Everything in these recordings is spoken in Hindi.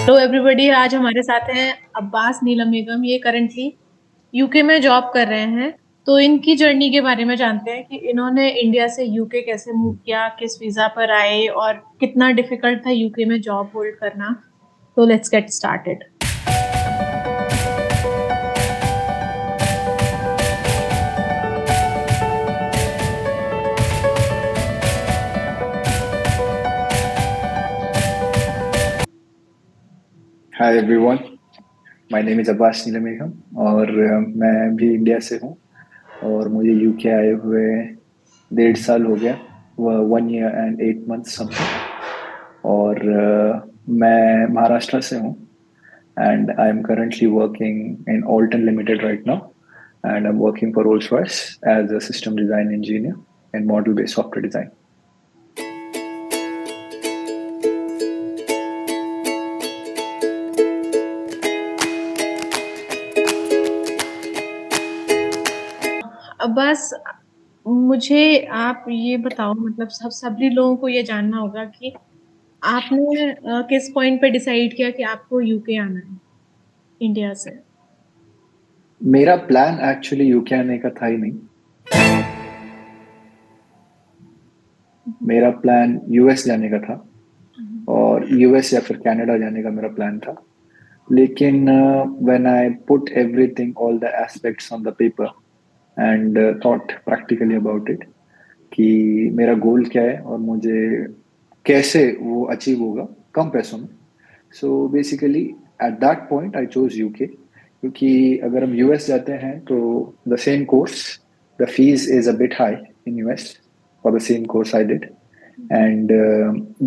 हेलो एवरीबॉडी, आज हमारे साथ हैं अब्बास नीलम बेगम। ये करंटली यूके में जॉब कर रहे हैं। तो इनकी जर्नी के बारे में जानते हैं कि इन्होंने इंडिया से यूके कैसे मूव किया, किस वीजा पर आए और कितना डिफिकल्ट था यूके में जॉब होल्ड करना। तो let's get started. Hi everyone, my name is Abbas Neelam और मैं भी इंडिया से हूँ और मुझे यूके आए हुए 1.5 साल हो गया, 1 year and 8 months समथिंग। और मैं महाराष्ट्र से हूँ and I am currently working in Alton limited right now and I am working for Rolls Royce as a system design engineer in model based software design. Abbas, मुझे आप ये बताओ, मतलब सभी लोगों को ये जानना होगा कि आपने किस पॉइंट पे डिसाइड किया कि आपको यूके आना है इंडिया से। मेरा प्लान एक्चुअली यूके आने का था ही नहीं। मेरा प्लान यूएस जाने का था और यूएस या फिर कनाडा जाने का मेरा प्लान था। लेकिन when I put everything all the aspects on the paper and thought practically about it कि मेरा गोल क्या है और मुझे कैसे वो अचीव होगा कम पैसों में। So basically at that point I chose UK, क्योंकि अगर हम यूएस जाते हैं तो the same course, the fees is a bit high in US for the same course I did and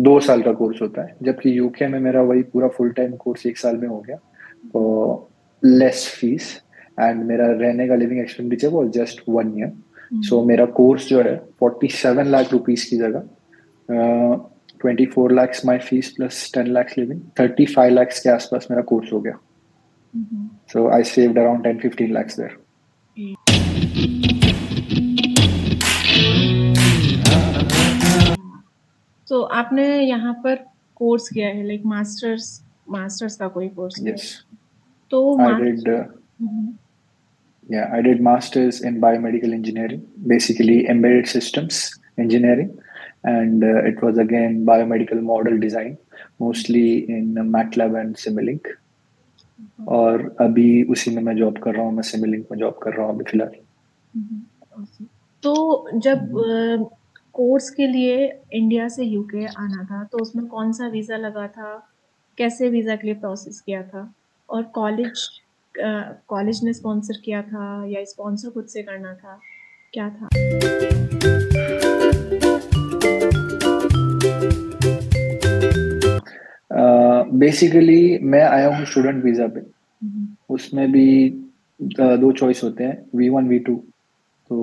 2 साल का कोर्स होता है, जबकि यूके में मेरा वही पूरा फुल टाइम कोर्स 1 साल में हो गया और लेस फीस एंड मेरा रहने का लिविंग एक्सपेंडिचर वो जस्ट 1 year। सो मेरा कोर्स जो है 47 लाख रुपीज की जगह 24 lakhs my fees plus 10 lakhs living, 35 lakhs के आसपास मेरा कोर्स हो गया। So I saved around 10-15 lakhs there. तो आपने यहाँ पर कोर्स किया है, लाइक मास्टर्स मास्टर्स का कोई कोर्स किया यस, है? तो I did I did masters in biomedical engineering, basically embedded systems engineering, and it was again biomedical model design, mostly in MATLAB and Simulink। और अभी उसी में मैं जॉब कर रहा हूँ, मैं सिमिलिंक में जॉब कर रहा हूँ अभी फिलहाल। तो जब कोर्स के लिए इंडिया से यूके आना था तो उसमें कौन सा वीजा लगा था, कैसे वीजा के लिए प्रोसेस किया था, और कॉलेज ने स्पॉन्सर किया था या स्पॉन्सर खुद से करना था, क्या था? बेसिकली मैं आया हूँ स्टूडेंट वीजा पे। उसमें भी दो चॉइस होते हैं, V1 V2। तो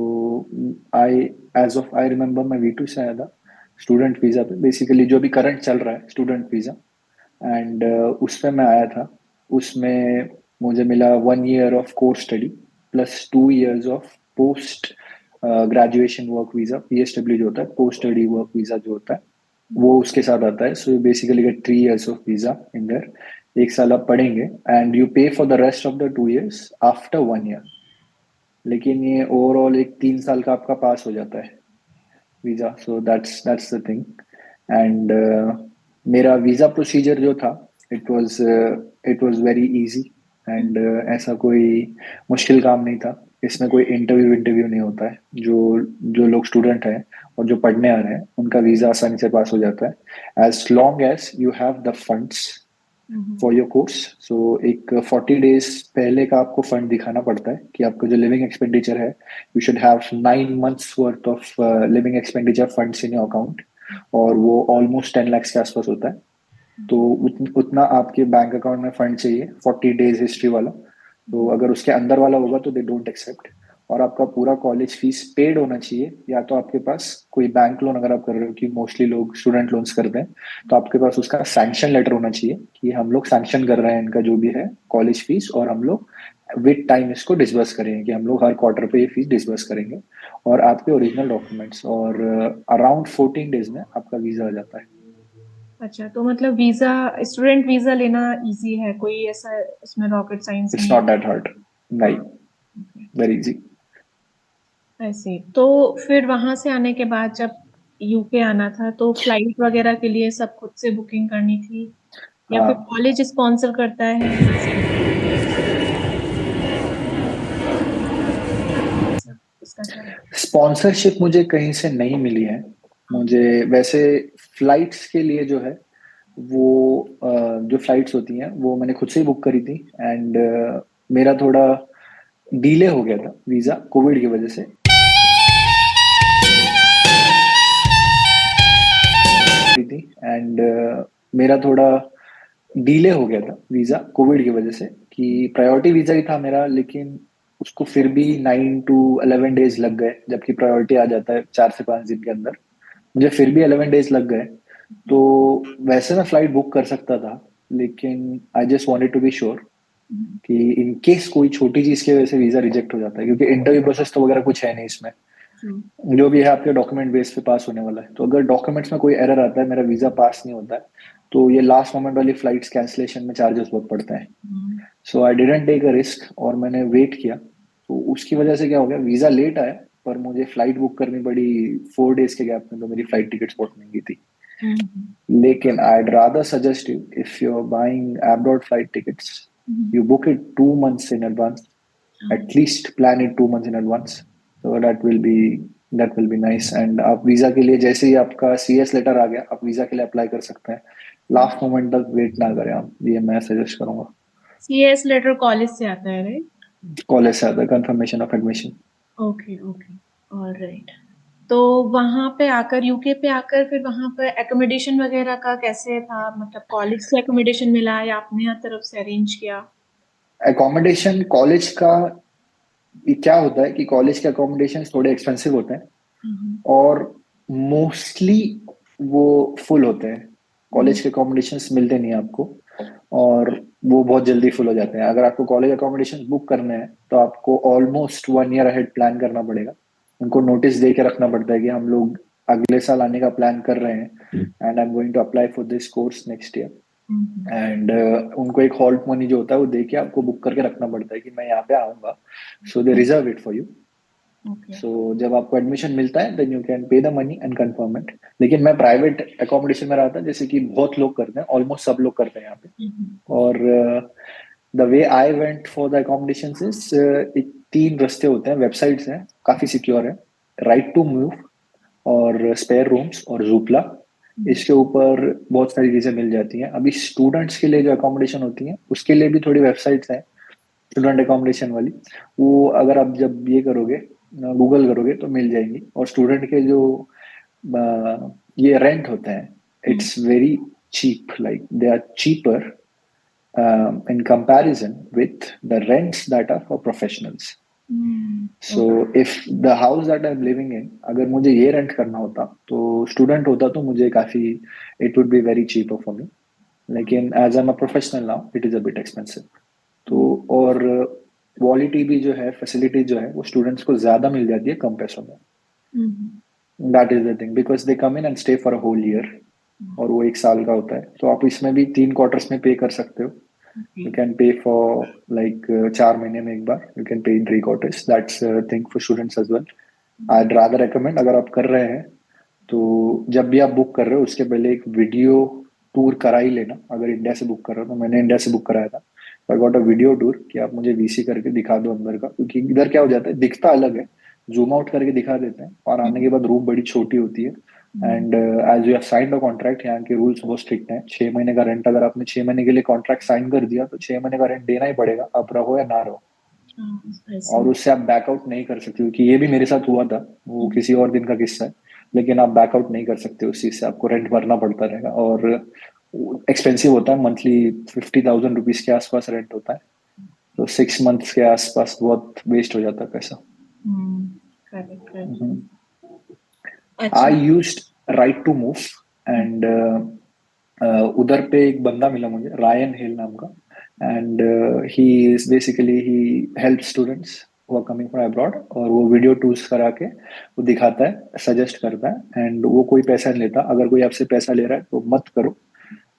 I as of I remember मैं V2 से आया था स्टूडेंट वीजा पे, बेसिकली जो भी करंट चल रहा है स्टूडेंट वीजा। एंड उस पे मैं आया था। उसमें मुझे मिला 1 year of course study plus 2 years of post graduation work visa, PSW जो होता है, पोस्ट स्टडी वर्क वीजा जो होता है वो उसके साथ आता है। So basically gate 3 years of visa in their. 1 साल आप पढ़ेंगे एंड यू पे for the rest of the 2 years after 1 year। लेकिन ये ओवरऑल एक 3 साल का आपका पास हो जाता है visa. So that's the thing. And मेरा वीजा प्रोसीजर जो था, it was very easy and ऐसा कोई मुश्किल काम नहीं था। इसमें कोई इंटरव्यू नहीं होता है। जो जो लोग स्टूडेंट हैं और जो पढ़ने आ रहे हैं उनका वीजा आसानी से पास हो जाता है as long as you have the funds for your course. So एक 40 days पहले का आपको फंड दिखाना पड़ता है कि आपका जो लिविंग एक्सपेंडिचर है, you should have 9 months worth of living expenditure funds in your account, और वो ऑलमोस्ट 10 lakhs के आसपास होता है। तो उतना आपके बैंक अकाउंट में फंड चाहिए 40 days हिस्ट्री वाला। तो अगर उसके अंदर वाला होगा तो दे डोंट एक्सेप्ट। और आपका पूरा कॉलेज फीस पेड होना चाहिए, या तो आपके पास कोई बैंक लोन अगर आप कर रहे हो, कि मोस्टली लोग स्टूडेंट लोन्स करते हैं, तो आपके पास उसका सैंक्शन लेटर होना चाहिए कि हम लोग सैंक्शन कर रहे हैं इनका जो भी है कॉलेज फीस, और हम लोग विद टाइम इसको डिसबर्स करेंगे, कि हम लोग हर क्वार्टर पे ये फीस डिसबर्स करेंगे, और आपके ओरिजिनल डॉक्यूमेंट्स, और अराउंड 14 days में आपका वीजा आ जाता है। अच्छा, तो मतलब वीजा, स्टूडेंट वीजा लेना इजी है, कोई ऐसा इसमें रॉकेट साइंस इट्स नहीं नॉट है? दैट हार्ड, नहीं, वेरी इजी। ऐसे तो फिर वहां से आने के बाद जब यूके आना था तो फ्लाइट वगैरह के लिए सब खुद से बुकिंग करनी थी या फिर हाँ, कॉलेज स्पॉन्सर करता है यहाँ से? सब इसका क्या है? स्पॉन्सरशिप मुझे कहीं से नहीं मिली है। मुझे वैसे फ्लाइट्स के लिए जो है वो जो फ्लाइट्स होती हैं वो मैंने खुद से ही बुक करी थी। एंड मेरा थोड़ा डिले हो गया था वीजा कोविड की वजह से। थी एंड मेरा थोड़ा डिले हो गया था वीजा कोविड की वजह से, कि प्रायोरिटी वीजा ही था मेरा, लेकिन उसको फिर भी 9 to 11 डेज लग गए, जबकि प्रायोरिटी आ जाता है 4 से 5 दिन के अंदर। मुझे फिर भी 11 डेज लग गए। तो वैसे मैं फ्लाइट बुक कर सकता था, लेकिन I just wanted to be sure कि इन केस कोई छोटी चीज की वजह से वीजा रिजेक्ट हो जाता है, क्योंकि इंटरव्यू प्रोसेस तो वगैरह कुछ है नहीं इसमें। जो भी है आपके डॉक्यूमेंट बेस पे पास होने वाला है। तो अगर डॉक्यूमेंट्स में कोई एरर आता है, मेरा वीजा पास नहीं होता है, तो ये लास्ट मोमेंट वाली फ्लाइट्स कैंसिलेशन में चार्जेस बहुत पड़ते हैं। So I didn't take a risk और मैंने वेट किया। तो उसकी वजह से क्या हो गया, वीजा लेट आया, पर मुझे फ्लाइट बुक करनी पड़ी 4 डेज के गैप में, तो मेरी फ्लाइट टिकट्स बहुत महंगी थी। लेकिन I'd rather suggest you, if you're buying abroad flight tickets, you book it 2 months in advance. At least plan it 2 months in advance. So that will be nice. And आप वीजा के लिए जैसे ही आपका CS लेटर आ गया, आप वीजा के लिए अप्लाई कर सकते हैं। लास्ट मोमेंट तक वेट ना करें आप, ये मैं सजेस्ट करूंगा। सीएस लेटर कॉलेज से आता है, राइट? कॉलेज से आता है confirmation of admission. Okay okay, alright. तो वहां पे आकर, यूके पे आकर, फिर वहां पर एकोमोडेशन वगैरह का कैसे था? मतलब कॉलेज से एकोमोडेशन मिला या आपने यहाँ तरफ से अरेंज किया? एकोमोडेशन कॉलेज का क्या होता है कि कॉलेज के अकोमोडेशन थोड़े एक्सपेंसिव होते हैं, और मोस्टली वो फुल होते हैं। कॉलेज के अकोमोडेशंस मिलते नहीं हैं आपको, और वो बहुत जल्दी फुल हो जाते हैं। अगर आपको कॉलेज अकोमोडेशन बुक करने हैं तो आपको ऑलमोस्ट 1 ईयर अहेड प्लान करना पड़ेगा। उनको नोटिस दे के रखना पड़ता है कि हम लोग अगले साल आने का प्लान कर रहे हैं, and I am going to apply for this course next year. And उनको एक हॉल्ट मनी जो होता है वो दे के आपको बुक करके रखना पड़ता है कि मैं यहाँ पे आऊंगा। So they reserve it for you. So जब आपको एडमिशन मिलता है then you can pay the money and confirm it. लेकिन मैं प्राइवेट अकोमोडेशन में रहा था, जैसे कि बहुत लोग करते हैं, ऑलमोस्ट सब लोग करते हैं यहाँ पे। और the way I went for the accommodation is, एक 3 रास्ते होते हैं, वेबसाइट्स हैं, काफी सिक्योर है। राइट टू मूव, और स्पेयर रूम्स, और जूपला। इसके ऊपर बहुत सारी चीजें मिल जाती हैं। अभी स्टूडेंट्स के लिए जो अकोमोडेशन होती है उसके लिए भी थोड़ी वेबसाइट्स हैं, स्टूडेंट अकोमोडेशन वाली। वो अगर आप जब ये करोगे, गूगल करोगे, तो मिल जाएंगी। और स्टूडेंट के जो ये रेंट होते हैं, it's very cheap, like they are cheaper in comparison with the rents that are for professionals. So if the house that I'm living in, अगर मुझे ये रेंट करना होता तो स्टूडेंट होता तो मुझे काफी, it would be very cheaper for me. लेकिन as I'm a professional now, it is a bit expensive. तो और क्वालिटी भी जो है, फैसिलिटी जो है, वो स्टूडेंट्स को ज्यादा मिल जाती है कम पैसों में। That is the thing, because they come in and stay for a whole year, और वो 1 साल का होता है। तो आप इसमें भी 3 क्वार्टर्स में पे कर सकते हो। You can pay for like 4 महीने में एक बार, you can pay in 3 quarters. That's thing for students as well. I rather recommend, अगर आप कर रहे हैं तो जब भी आप बुक कर रहे हो उसके पहले एक वीडियो टूर करा ही लेना। अगर इंडिया से बुक कर रहे हो, तो मैंने इंडिया से बुक कराया था, आई गॉट अ वीडियो टूर कि आप मुझे वीसी करके दिखा दो अंदर का, क्योंकि इधर क्या हो जाता है, दिखता अलग है, जूम आउट करके दिखा देते हैं, और आने के बाद रूम बड़ी छोटी होती है। And as you have signed a contract, यहाँ के रूल्स बहुत स्ट्रिक्ट हैं। 6 महीने का रेंट, अगर आपने 6 महीने के लिए कॉन्ट्रैक्ट साइन कर दिया तो 6 महीने का रेंट देना ही पड़ेगा, आप रहो या ना रहो। और उससे आप बैकआउट नहीं कर सकते, क्योंकि ये भी मेरे साथ हुआ था, वो किसी और दिन का किस्सा है। लेकिन आप बैकआउट नहीं कर सकते उस चीज से, आपको रेंट भरना पड़ता रहेगा। और एक्सपेंसिव होता है, मंथली 50,000 रुपीज के आसपास रेंट होता है। तो 6 मंथ्स के आसपास बहुत वेस्ट हो जाता है पैसा। I used right to move, and उधर पे एक बंदा मिला मुझे, रायन हिल नाम का। And he is basically, he help students who are coming from abroad, और वो वीडियो टूर्स करा के वो दिखाता है, सजेस्ट करता है, एंड वो कोई पैसा नहीं लेता। अगर कोई आपसे पैसा ले रहा है तो मत करो,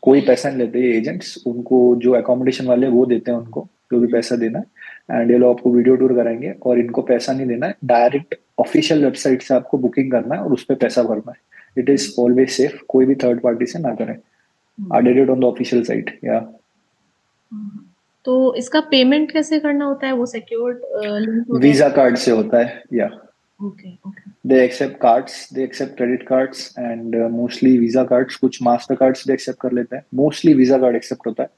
कोई पैसा नहीं लेते ये एजेंट्स, उनको जो अकोमोडेशन वाले वो देते हैं उनको जो भी पैसा देना है, एंड ये लोग आपको वीडियो टूर कराएंगे और इनको पैसा नहीं देना है, डायरेक्ट ऑफिशियल वेबसाइट से आपको बुकिंग करना है और उस पर पैसा भरना है। इट इज ऑलवेज सेफ, कोई भी थर्ड पार्टी से ना करें। I did it on the official site या। तो इसका पेमेंट कैसे करना होता है, वो सिक्योर्ड लिंक वगैरह? वीजा कार्ड से होता है या। Okay okay. They accept cards, they accept credit cards and mostly Visa cards, कुछ मास्टर कार्ड्स भी एक्सेप्ट कर लेते हैं, मोस्टली वीजा कार्ड एक्सेप्ट होता है,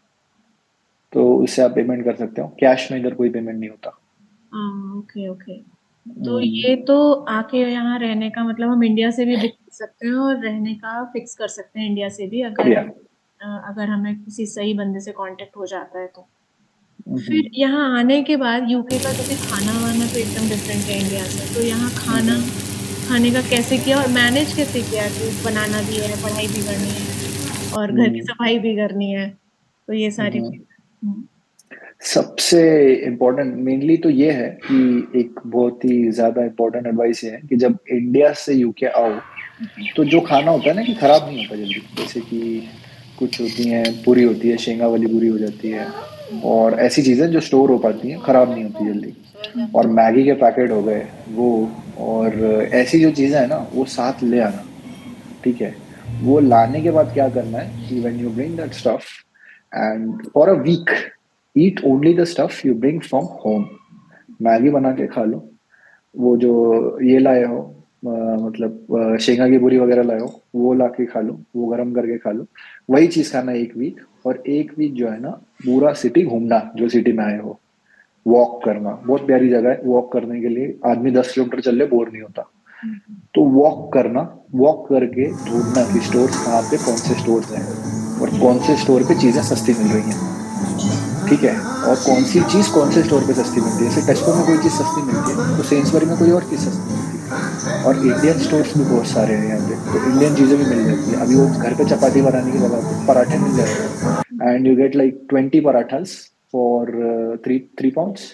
तो उससे आप पेमेंट कर सकते हो। कैश में इधर कोई पेमेंट नहीं होता। Okay okay. तो ये तो आके यहाँ रहने का मतलब हम इंडिया से भी बुक कर सकते हैं और रहने का फिक्स कर सकते हैं इंडिया से भी, अगर या अगर हमें किसी सही बंदे से कांटेक्ट हो जाता है तो। फिर यहाँ आने के बाद यूके का जैसे खाना वाना तो एकदम डिफरेंट है इंडिया से, तो यहाँ खाना खाने का कैसे किया और मैनेज कैसे किया कि बनाना भी है, पढ़ाई भी करनी है और घर की सफाई भी करनी है, तो ये सारी चीजें। सबसे इम्पोर्टेंट मेनली तो ये है कि एक बहुत ही ज्यादा इम्पोर्टेंट एडवाइस ये है कि जब इंडिया से यूके आओ तो जो खाना होता है ना कि खराब नहीं होता जल्दी, जैसे कि कुछ होती हैं पूरी होती है, शेंगा वाली पूरी हो जाती है, और ऐसी चीजें जो स्टोर हो पाती हैं खराब नहीं होती जल्दी, और मैगी के पैकेट हो गए वो, और ऐसी जो चीजें हैं ना वो साथ ले आना। ठीक है, वो लाने के बाद क्या करना है कि when you bring that stuff and for a week eat only the stuff you bring from home. Maggi बना के खा लो, वो जो ये लाए हो मतलब शेंगा की पूरी वगैरह लाए हो वो ला के खा लो, वो गर्म करके खा लो, वही चीज खाना एक वीक। और एक वीक जो है ना पूरा सिटी घूमना, जो सिटी में आए हो, वॉक करना, बहुत प्यारी जगह है वॉक करने के लिए, आदमी 10 किलोमीटर चल ले बोर नहीं होता। तो वॉक करना, वॉक करके ढूंढना कि स्टोर्स कहाँ पे, कौन से स्टोर्स हैं और कौन से स्टोर पे चीजें सस्ती मिल रही हैं। ठीक है, और कौन सी चीज कौन से स्टोर पे सस्ती मिलती है, जैसे टेस्को में कोई चीज सस्ती मिलती है तो सेंसबरी में कोई और चीज सस्ती मिलती है। और इंडियन स्टोर्स भी बहुत सारे हैं यहाँ पे, तो इंडियन चीजें भी मिल जाती है। अभी वो घर पे चपाती बनाने की जगह पे पराठे मिल जाएंगे and you get like 20 parathas for 3 3 pounds.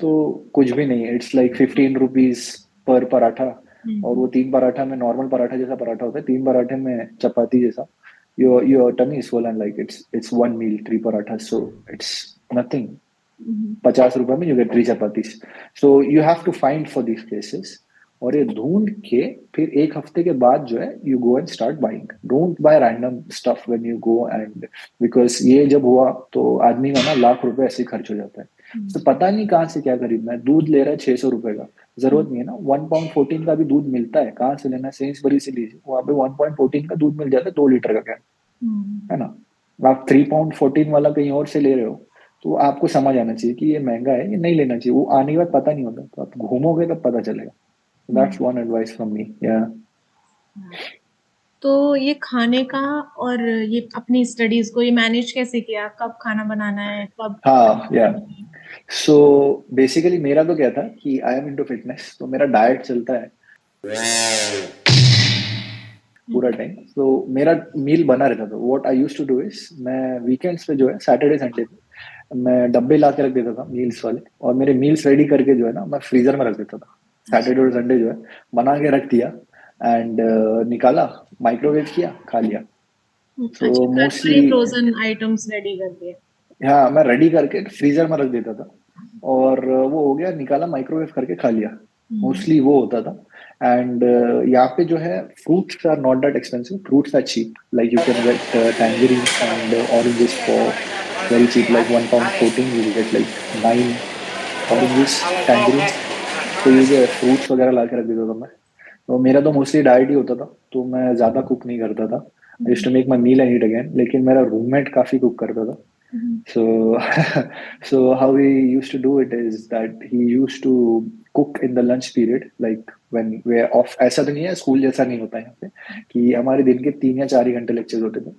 तो कुछ भी नहीं है, it's like 15 rupees per paratha. और वो 3 पराठा में, नॉर्मल पराठा जैसा पराठा होता है, 3 पराठे में चपाती जैसा, your tummy is full and like it's one meal, 3 parathas, so it's nothing. 50 रुपए में you get 3 chapatis. So you have to find for these places, और ये ढूंढ के फिर एक हफ्ते के बाद जो है you go and start buying. Don't buy random stuff when you go, and because ये जब हुआ तो आदमी का ना लाख रुपए ऐसे ही खर्च हो जाता है, तो पता नहीं कहाँ से क्या खरीदना है। दूध ले रहा है 600 रुपए का, जरूरत नहीं है ना। 1 पाउंड 14 का भी दूध मिलता है, कहाँ से लेना है, सेंसबरी से लीजिए, वहां पे 1 पॉइंट 14 का दूध मिल जाता है, 2 लीटर का कैन, है ना। आप 3 पाउंड 14 वाला कहीं और से ले रहे हो, तो आपको समझ आना चाहिए कि ये महंगा है, ये नहीं लेना चाहिए। वो आने के बाद पता नहीं होता, तो आप घूमोगे तब पता चलेगा। That's one advice from me या। तो ये खाने का और ये अपनी स्टडीज को ये मैनेज कैसे किया, कब खाना बनाना है, कब? हाँ या। सो बेसिकली मेरा तो क्या था कि आई एम इनटू फिटनेस, तो मेरा डाइट चलता है पूरा टाइम, तो मेरा मील बना रहता था। What I used to do is, मैं वीकेंड्स पे जो है सैटरडे संडे पे मैं डब्बे ला के रख देता था मील्स वाले, और मेरे मील्स रेडी करके जो है ना मैं फ्रीजर में रख देता था। सैटरडे और संडे जो है बना के रख दिया एंड निकाला, माइक्रोवेव किया, खा लिया। अच्छा, तो घर पर ही मोस्टली फ्रोजन आइटम्स रेडी कर दिए? हाँ, मैं रेडी करके फ्रीजर में रख देता था, और वो हो गया, निकाला, माइक्रोवेव करके खा लिया। मोस्टली वो होता था। एंड यहाँ पे जो है fruits are not that expensive, fruits are cheap, like you can get tangerines and oranges for very cheap, like 1 pound 14 you get like 9 oranges, tangerines. तो ये जो है फ्रूट्स वगैरह ला के रख देता था मैं। तो मेरा तो मोस्टली डाइट ही होता था, तो मैं ज्यादा कुक नहीं करता था। I used to make my meal and eat again, लेकिन मेरा रूममेट काफी कुक करता था। So, so how he used to do it is that he used to cook in the lunch period, like when we're off. ऐसा तो नहीं है, स्कूल जैसा नहीं होता है यहाँ पे कि हमारे दिन के 3 या 4 ही घंटे लेक्चर होते थे,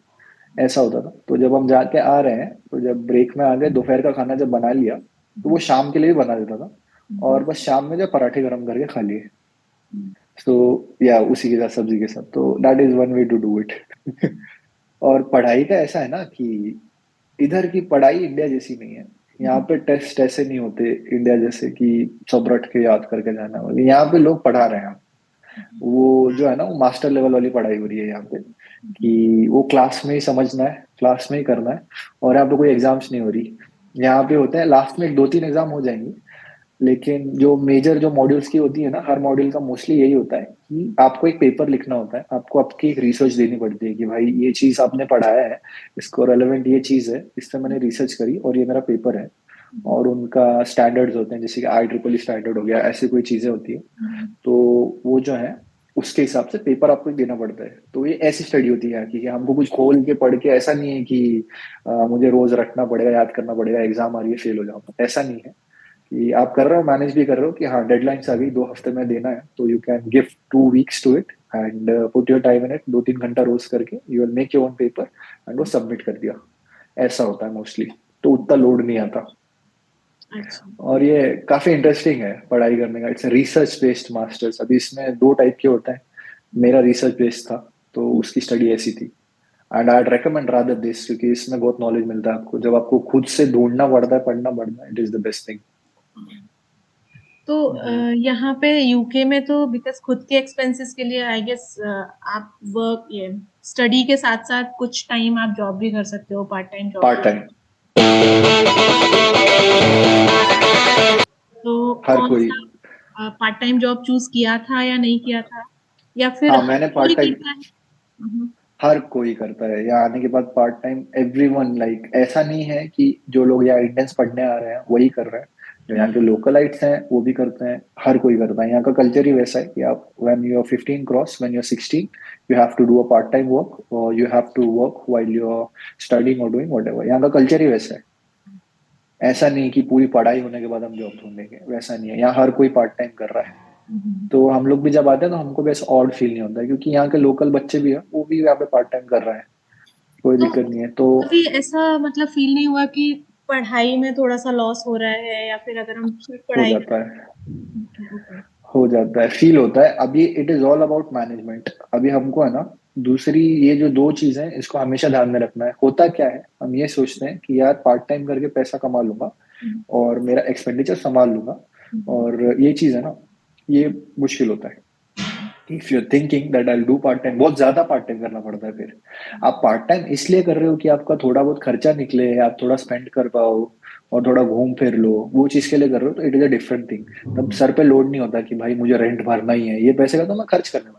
ऐसा होता था। तो जब हम जाके आ रहे हैं, तो जब ब्रेक में आ गए, दोपहर का खाना जब बना लिया, तो वो शाम के लिए भी बना देता था, और बस शाम में जब पराठे गरम करके खा लिए। तो या उसी के साथ सब्जी के साथ, तो that is one way to do it. और पढ़ाई का ऐसा है ना कि इधर की पढ़ाई इंडिया जैसी नहीं है। यहाँ पे टेस्ट ऐसे नहीं होते इंडिया जैसे कि सब रट के याद करके जाना वाले, यहाँ पे लोग पढ़ा रहे हैं। वो जो है ना, वो मास्टर लेवल वाली पढ़ाई हो रही है यहाँ पे, कि वो क्लास में ही समझना है, क्लास में ही करना है, और यहाँ पे कोई एग्जाम्स नहीं हो रही। यहाँ पे होते हैं लास्ट में 2-3 एग्जाम हो जाएंगे, लेकिन जो मेजर जो मॉड्यूल्स की होती है ना, हर मॉड्यूल का मोस्टली यही होता है कि आपको एक पेपर लिखना होता है, आपको आपकी एक रिसर्च देनी पड़ती है कि भाई ये चीज आपने पढ़ाया है, इसको रेलेवेंट ये चीज है, इस पे मैंने रिसर्च करी और ये मेरा पेपर है। और उनका स्टैंडर्ड्स होते हैं, जैसे कि IEEE स्टैंडर्ड हो गया, ऐसी कोई चीजें होती है। तो वो जो है उसके हिसाब से पेपर आपको देना पड़ता है। तो ये ऐसी स्टडी होती है कि हमको कुछ खोल के पढ़ के, ऐसा नहीं है कि मुझे रोज रटना पड़ेगा, याद करना पड़ेगा, एग्जाम आ रही है फेल हो जाऊंगा, ऐसा नहीं है। कि आप कर रहे हो, मैनेज भी कर रहे हो कि हाँ डेडलाइंस आ गई, 2 हफ्ते में देना है, तो you can give 2 weeks to it and put your time in it, 2-3 घंटा रोज करके you will make your own paper and वो सबमिट कर दिया। ऐसा होता है मोस्टली, तो उतना लोड नहीं आता। अच्छा। और ये काफी इंटरेस्टिंग है पढ़ाई करने का। It's research based masters. अभी इसमें 2 टाइप के होते हैं, मेरा रिसर्च बेस्ड था, तो उसकी स्टडी ऐसी थी। And I recommend rather this, क्योंकि इसमें बहुत नॉलेज मिलता है आपको, जब आपको खुद से ढूंढना पड़ता है, पढ़ना पड़ता है, it is the best thing. तो यहाँ पे यूके में तो बिकॉज खुद के एक्सपेंसेस के लिए आई गेस आप वर्क ये स्टडी के साथ साथ कुछ टाइम आप जॉब भी कर सकते हो, पार्ट टाइम जॉब पार्ट भी। टाइम। तो हर कौन कोई। सा पार्ट टाइम जॉब चूज किया था या नहीं किया था, या फिर हाँ, हर मैंने कोई पार्ट टाइम, करता है? हम्म। हर कोई करता है यहाँ आने के बाद पार्ट टाइम, एवरीवन। लाइक ऐसा नहीं है कि जो लोग यहाँ इंडियंस पढ़ने आ रहे हैं वही कर रहे हैं, जो यहाँ के लोकलाइट्स हैं वो भी करते हैं, हर कोई करता है। यहाँ का कल्चर ही वैसा है कि आप when you are 15 cross, when you are 16, you have to do a part time work और you have to work while you are studying और डूइंग व्हाटएवर। यहाँ का कल्चर ही वैसा है। ऐसा नहीं कि पूरी पढ़ाई होने के बाद हम जॉब ढूंढेंगे, वैसा नहीं है। यहाँ हर कोई पार्ट टाइम कर रहा है। तो हम लोग भी जब आते हैं तो हमको भी ऐसा ऑड फील नहीं होता है, क्योंकि यहाँ के लोकल बच्चे भी हैं, वो भी यहाँ पे पार्ट टाइम कर रहे हैं, कोई तो दिक्कत नहीं है। तो कभी ऐसा मतलब फील नहीं हुआ कि पढ़ाई में थोड़ा सा लॉस हो रहा है, या फिर अगर हम सिर्फ हो पढ़ाई जाता है, करें? ओके। हो जाता है, फील होता है। अभी it is all about management. अभी हमको है ना, दूसरी ये जो 2 चीजें हैं, इसको हमेशा ध्यान में रखना है। होता क्या है, हम ये सोचते हैं कि यार पार्ट टाइम करके पैसा कमा लूंगा और मेरा एक्सपेंडिचर संभाल लूंगा, और ये चीज है ना, ये मुश्किल होता है। If you thinking that I do part time, बहुत ज्यादा पार्ट टाइम करना पड़ता है फिर। आप पार्ट टाइम इसलिए कर रहे हो कि आपका थोड़ा बहुत खर्चा निकले, आप थोड़ा स्पेंड कर पाओ और थोड़ा घूम फिर लो, वो चीज के लिए कर रहे हो, तो it is a different thing. तब सर पे लोड नहीं होता कि भाई मुझे रेंट भरना ही है, ये पैसे का तो मैं खर्च करने वाला।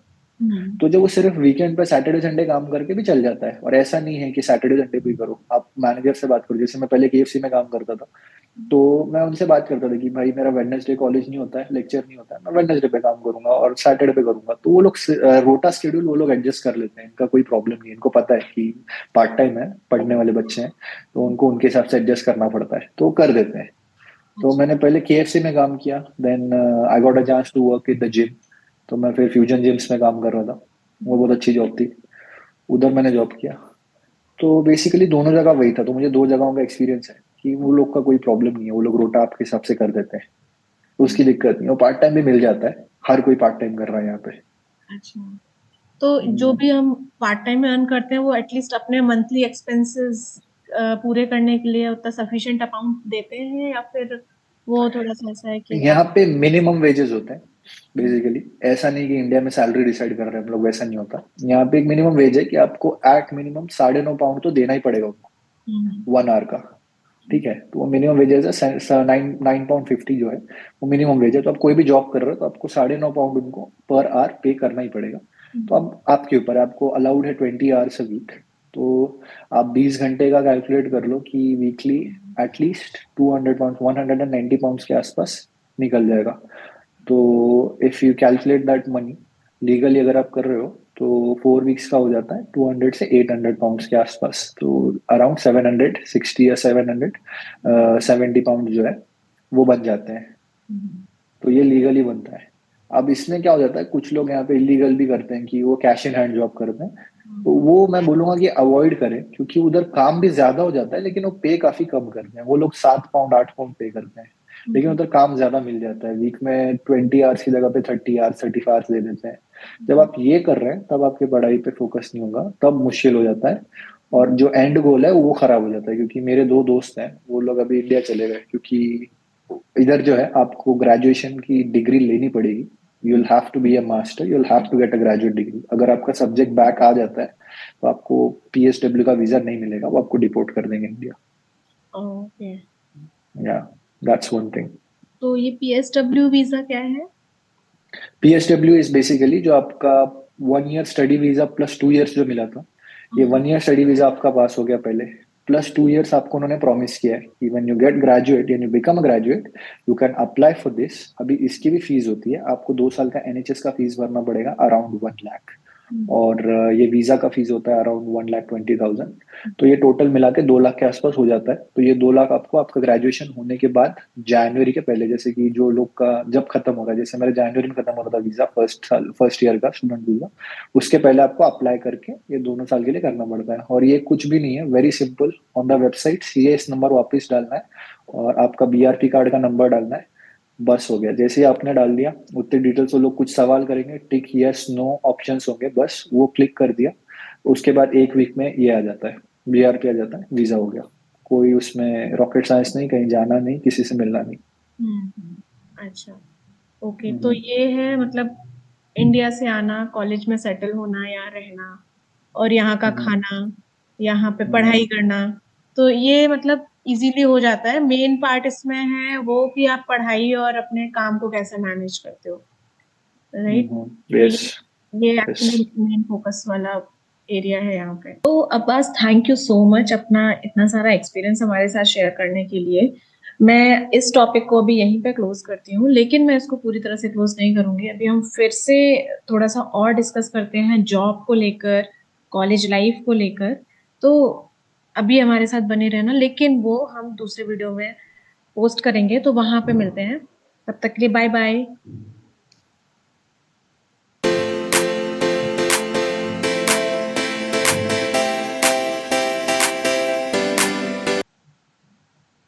तो जब वो सिर्फ वीकेंड पे सैटरडे संडे काम करके भी चल जाता है, और ऐसा नहीं है कि सैटरडे संडे भी करो। आप मैनेजर से बात करो, जैसे मैं पहले KFC में काम करता था, तो मैं उनसे बात करता था कि भाई मेरा वेडनेसडे कॉलेज नहीं होता है, लेक्चर नहीं होता है, मैं वेडनेसडे पे काम करूंगा और सैटरडे पे करूंगा। तो वो लोग रोटा शेड्यूल वो लोग एडजस्ट कर लेते हैं, इनका कोई प्रॉब्लम नहीं है। इनको पता है कि पार्ट टाइम है, पढ़ने वाले बच्चे हैं, तो उनको उनके हिसाब से एडजस्ट करना पड़ता है, तो वो कर देते हैं। तो मैंने पहले KFC में काम किया, then I got a chance to work in the gym. तो मैं फिर फ्यूजन जिम्स में काम कर रहा था, वो बहुत अच्छी जॉब थी, उधर मैंने जॉब किया। तो बेसिकली दोनों जगह वही था, तो मुझे 2 जगहों का एक्सपीरियंस है कि वो लोग का कोई प्रॉब्लम नहीं है, वो लोग रोटा आपके हिसाब से कर देते हैं, तो उसकी दिक्कत नहीं है। और पार्ट टाइम भी मिल जाता है, हर कोई पार्ट टाइम कर रहा है यहाँ पे। अच्छा। तो जो भी हम पार्ट टाइम में अर्न करते हैं वो एटलीस्ट अपने मंथली एक्सपेंसेस पूरे करने के लिए उतना सफिशिएंट अमाउंट देते हैं, या फिर वो थोड़ा सा ऐसा है कि यहाँ आप? पे मिनिमम वेजेस होते हैं बेसिकली। ऐसा नहीं कि इंडिया में सैलरी डिसाइड कर रहे हैं हम लोग, वैसा नहीं होता। यहाँ पे एक मिनिमम वेज है कि आपको एट मिनिमम 9.5 पाउंड तो देना ही पड़ेगा हम्म। उनको, 1 आवर का। ठीक है, तो वो मिनिमम वेजेस है 9.50 जो है, वो मिनिमम वेज है। तो आप कोई भी जॉब कर रहे हो तो आपको 9.5 पाउंड उनको पर आवर पे करना ही पड़ेगा। तो अब आपके ऊपर है, आपको अलाउड है 20 आवर्स अ वीक। तो आप 20 घंटे का कैलकुलेट कर लो कि वीकली एटलीस्ट 200 पाउंड, 190 पाउंड के आसपास निकल जाएगा। तो if you calculate that money legally अगर आप कर रहे हो, तो 4 वीक्स का हो जाता है 200 से 800 पाउंड के आसपास। तो अराउंड 760 या 770 पाउंड जो है वो बन जाते हैं। तो ये लीगली बनता है। अब इसमें क्या हो जाता है, कुछ लोग यहाँ पे इलीगल भी करते हैं कि वो कैश इन हैंड जॉब करते हैं। तो वो मैं बोलूंगा कि अवॉइड करें, क्योंकि उधर काम भी ज्यादा हो जाता है, लेकिन वो पे काफी कम करते हैं। वो लोग 7 पाउंड 8 पाउंड पे करते हैं, लेकिन उधर काम ज्यादा मिल जाता है। वीक में 20 आवर्स की जगह पे 30 आवर्स 35 आवर्स दे देते हैं। जब आप ये कर रहे हैं तब आपके पढ़ाई पे फोकस नहीं होगा, तब मुश्किल हो जाता है, और जो एंड गोल है वो खराब हो जाता है। क्योंकि मेरे 2 दोस्त हैं, वो लोग अभी इंडिया चले गए, क्योंकि इधर जो है आपको ग्रेजुएशन की डिग्री लेनी पड़ेगी you'll have to be a master, you'll have to get a graduate degree. अगर आपका सब्जेक्ट बैक आ जाता है तो आपको PSW का वीजा नहीं मिलेगा, वो आपको डिपोर्ट कर देंगे India. Okay. Yeah, that's one thing. तो ये PSW वीजा क्या है? PSW इज बेसिकली जो आपका 1 year study visa plus 2 years जो मिला था, ये 1 year स्टडी वीजा आपका पास हो गया पहले, प्लस 2 years आपको उन्होंने प्रॉमिस किया है कि when you get graduate and you become a graduate you can apply for this. अभी इसकी भी फीस होती है, आपको 2 साल का NHS का फीस भरना पड़ेगा अराउंड 1 लाख, और ये वीजा का फीस होता है अराउंड 1,20,000. तो ये टोटल मिला के 2 लाख के आसपास हो जाता है. तो ये 2 लाख आपको आपका ग्रेजुएशन होने के बाद जनवरी के पहले, जैसे कि जो लोग का जब खत्म होगा, जैसे मेरा जनवरी में खत्म हो रहा था वीजा, फर्स्ट ईयर का स्टूडेंट वीजा, उसके पहले आपको अप्लाई करके ये दोनों साल के लिए करना पड़ता है. और ये कुछ भी नहीं है, very simple. On the website CS number वापस डालना है और आपका BRP कार्ड का नंबर डालना है, बस हो गया. जैसे ही आपने डाल दिया उतने डिटेल्स वो लोग कुछ सवाल करेंगे, टिक यस नो ऑप्शंस होंगे, बस वो क्लिक कर दिया. उसके बाद 1 वीक में ये आ जाता है, BRP आ जाता है, वीजा हो गया. कोई उसमें रॉकेट साइंस नहीं, कहीं जाना नहीं, किसी से मिलना नहीं. अच्छा. ओके. तो ये है मतलब इंडिया से आना, कॉलेज में सेटल होना या रहना, और यहाँ का खाना, यहाँ पे पढ़ाई करना, तो ये मतलब इजीली हो जाता है. मेन पार्ट इसमें है वो कि आप पढ़ाई और अपने काम को कैसे मैनेज करते हो, राइट? यस, ये एक्चुअली मेन फोकस वाला एरिया है यहाँ पे. तो Abbas, thank you so much अपना इतना सारा एक्सपीरियंस हमारे साथ शेयर करने के लिए. मैं इस टॉपिक को अभी यहीं पे क्लोज करती हूँ, लेकिन मैं इसको पूरी तरह से क्लोज नहीं करूंगी. अभी हम फिर से थोड़ा सा और डिस्कस करते हैं जॉब को लेकर, कॉलेज लाइफ को लेकर. तो अभी हमारे साथ बने रहना, लेकिन वो हम दूसरे वीडियो में पोस्ट करेंगे, तो वहां पे मिलते हैं. तब तक के लिए बाय बाय.